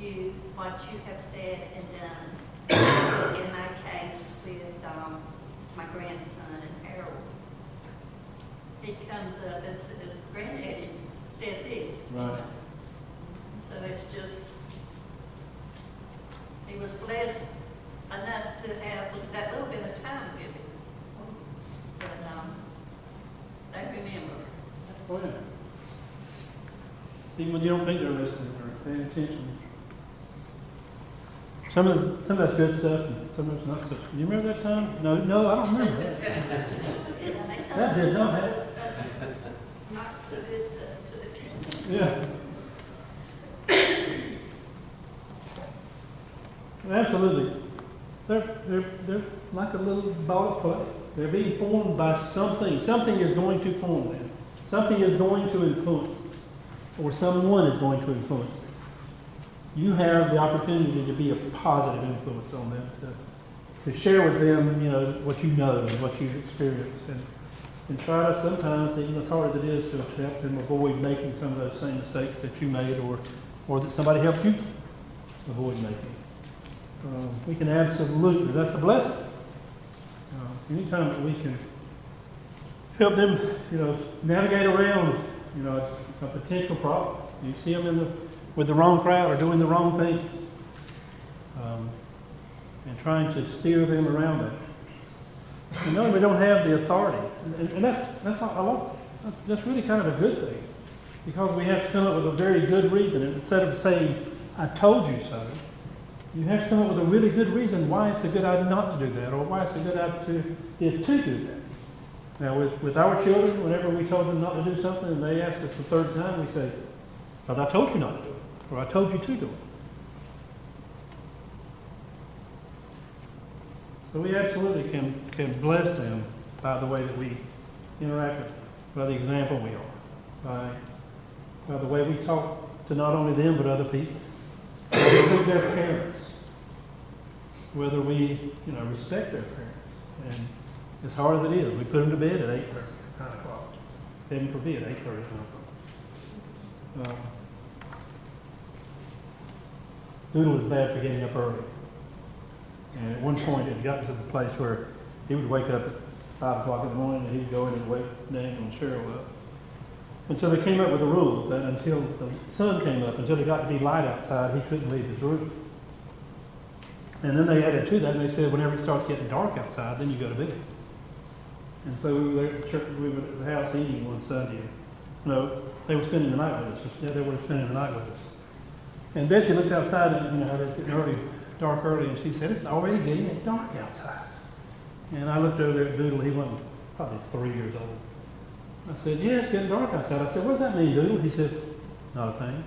you, what you have said and done. In my case with my grandson and Harold. He comes up as granddaddy said this. Right. So it's just, he was blessed enough to have that little bit of time with him. But they remember. Oh, yeah. Even when you don't think they're listening or paying attention. Some of that's good stuff and some of it's not stuff. You remember that time? No, I don't remember that. That did not happen. Not so good to the children. Yeah. Absolutely. They're like a little ball of clay. They're being formed by something. Something is going to form them. Something is going to influence them. Or someone is going to influence them. You have the opportunity to be a positive influence on them, to share with them, you know what and what you've experienced, and try to sometimes, even as hard as it is, to help them avoid making some of those same mistakes that you made, or that somebody helped you avoid making. We can absolutely, that's a blessing. Anytime that we can help them, navigate around, a potential problem. You see them with the wrong crowd or doing the wrong thing, and trying to steer them around that. We don't have the authority, and that's really kind of a good thing, because we have to come up with a very good reason. And instead of saying, "I told you so," you have to come up with a really good reason why it's a good idea not to do that, or why it's a good idea to do that. Now, with our children, whenever we told them not to do something and they asked us the third time, we say, "But I told you not to do it," or "I told you to do it." So we absolutely can bless them by the way that we interact with them, by the example we are, by the way we talk to not only them but other people, whether we treat their parents, whether we respect their parents. And as hard as it is, we put them to bed at 8:30, 9 o'clock. Heaven forbid, 8:30, 9 o'clock. Doodle is bad for getting up early. And at one point, it got to the place where he would wake up at 5 o'clock in the morning, and he'd go in and wake Daniel and Cheryl up. And so they came up with a rule that until the sun came up, until it got to be light outside, he couldn't leave his room. And then they added to that, and they said whenever it starts getting dark outside, then you go to bed. And so we were there at the church, we were at the house eating one Sunday. No, they were spending the night with us. Yeah, they were spending the night with us. And Betsy looked outside, and how it's getting dark early, and she said, it's already getting dark outside. And I looked over there at Doodle. He wasn't probably 3 years old. I said, yeah, it's getting dark outside. I said, what does that mean, Doodle? He said, not a thing.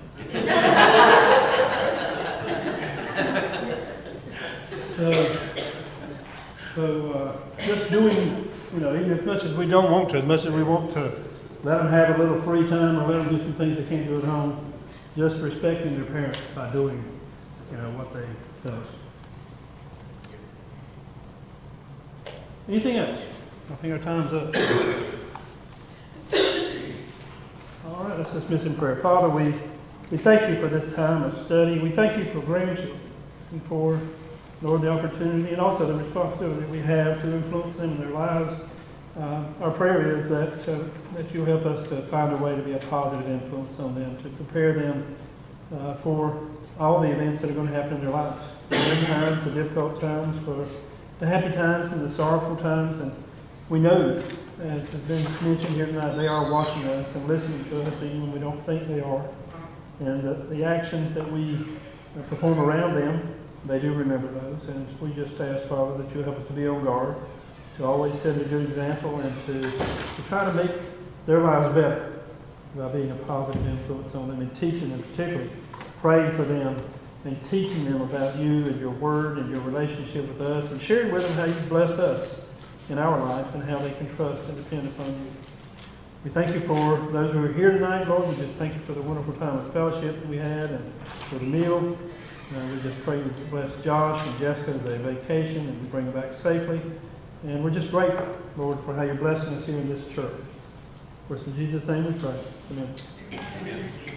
Just doing, even as much as we don't want to, as much as we want to let them have a little free time or let them do some things they can't do at home, just respecting their parents by doing, what they do. Anything else? I think our time's up. All right, let's dismiss in prayer. Father, we thank you for this time of study. We thank you for grandchildren and for, Lord, the opportunity and also the responsibility that we have to influence them in their lives. Our prayer is that you'll help us to find a way to be a positive influence on them, to prepare them for all the events that are going to happen in their lives. The good times, the difficult times, for the happy times and the sorrowful times. And we know, as has been mentioned here tonight, they are watching us and listening to us even when we don't think they are. And the actions that we perform around them, they do remember those. And we just ask, Father, that you'll help us to be on guard, to always set a good example, and to try to make their lives better by being a positive influence on them and teaching them, particularly praying for them and teaching them about you and your word and your relationship with us, and sharing with them how you've blessed us in our life and how they can trust and depend upon you. We thank you for those who are here tonight, Lord. We just thank you for the wonderful time of fellowship that we had and for the meal. We just pray you bless Josh and Jessica as they vacation and we bring them back safely. And we're just grateful, Lord, for how you're blessing us here in this church. For it's in Jesus' name we pray. Amen. Amen.